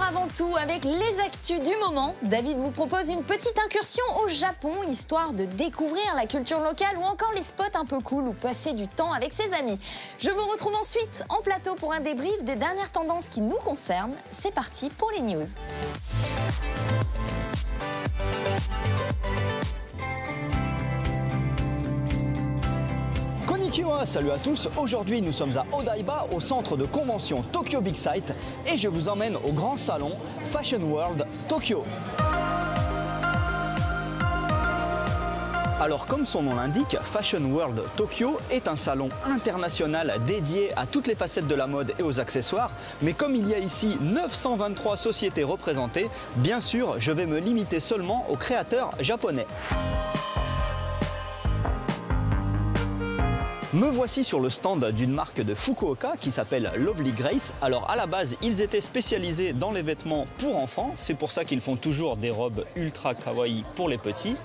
avant tout, avec les actus du moment, David vous propose une petite incursion au Japon, histoire de découvrir la culture locale ou encore les spots un peu cool où passer du temps avec ses amis. Je vous retrouve ensuite en plateau pour un débrief des dernières tendances qui nous concernent. C'est parti pour les news. Konnichiwa, salut à tous. Aujourd'hui, nous sommes à Odaiba, au centre de convention Tokyo Big Sight, et je vous emmène au grand salon Fashion World Tokyo. Alors comme son nom l'indique, Fashion World Tokyo est un salon international dédié à toutes les facettes de la mode et aux accessoires, mais comme il y a ici 923 sociétés représentées, bien sûr, je vais me limiter seulement aux créateurs japonais. Me voici sur le stand d'une marque de Fukuoka qui s'appelle Lovely Grace. Alors à la base, ils étaient spécialisés dans les vêtements pour enfants, c'est pour ça qu'ils font toujours des robes ultra kawaii pour les petits.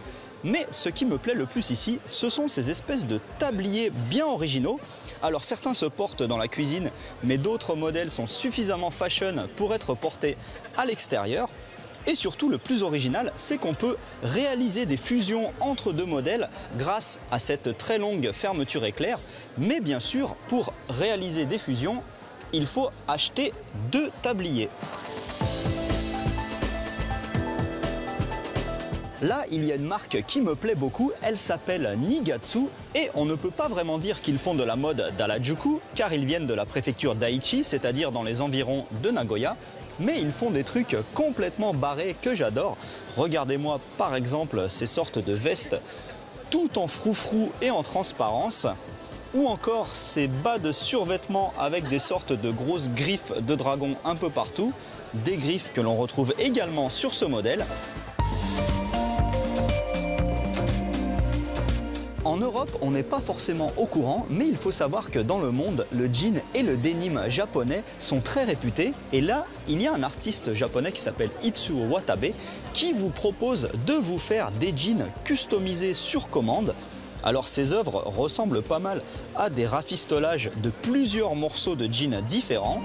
Mais ce qui me plaît le plus ici, ce sont ces espèces de tabliers bien originaux. Alors certains se portent dans la cuisine, mais d'autres modèles sont suffisamment fashion pour être portés à l'extérieur. Et surtout, le plus original, c'est qu'on peut réaliser des fusions entre deux modèles grâce à cette très longue fermeture éclair. Mais bien sûr, pour réaliser des fusions, il faut acheter deux tabliers. Là, il y a une marque qui me plaît beaucoup, elle s'appelle Nigatsu et on ne peut pas vraiment dire qu'ils font de la mode d'Harajuku car ils viennent de la préfecture d'Aichi, c'est-à-dire dans les environs de Nagoya. Mais ils font des trucs complètement barrés que j'adore. Regardez-moi par exemple ces sortes de vestes tout en froufrou et en transparence. Ou encore ces bas de survêtement avec des sortes de grosses griffes de dragon un peu partout. Des griffes que l'on retrouve également sur ce modèle. En Europe, on n'est pas forcément au courant, mais il faut savoir que dans le monde, le jean et le denim japonais sont très réputés. Et là, il y a un artiste japonais qui s'appelle Itsuo Watabe qui vous propose de vous faire des jeans customisés sur commande. Alors ces œuvres ressemblent pas mal à des rafistolages de plusieurs morceaux de jeans différents.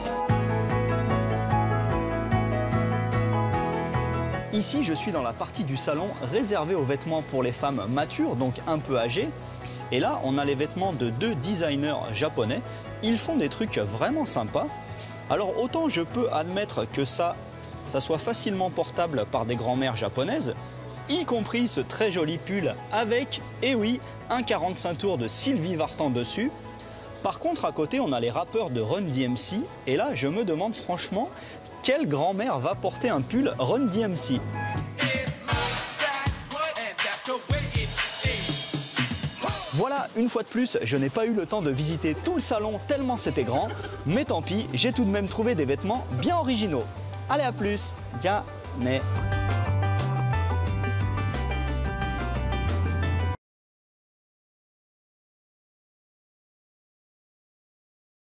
Ici, je suis dans la partie du salon réservée aux vêtements pour les femmes matures, donc un peu âgées. Et là, on a les vêtements de deux designers japonais. Ils font des trucs vraiment sympas. Alors autant je peux admettre que ça soit facilement portable par des grand-mères japonaises, y compris ce très joli pull avec, et oui, un 45 tours de Sylvie Vartan dessus. Par contre, à côté, on a les rappeurs de Run DMC. Et là, je me demande franchement, quelle grand-mère va porter un pull Run DMC? Voilà, une fois de plus, je n'ai pas eu le temps de visiter tout le salon tellement c'était grand. Mais tant pis, j'ai tout de même trouvé des vêtements bien originaux. Allez, à plus. Ja, ne.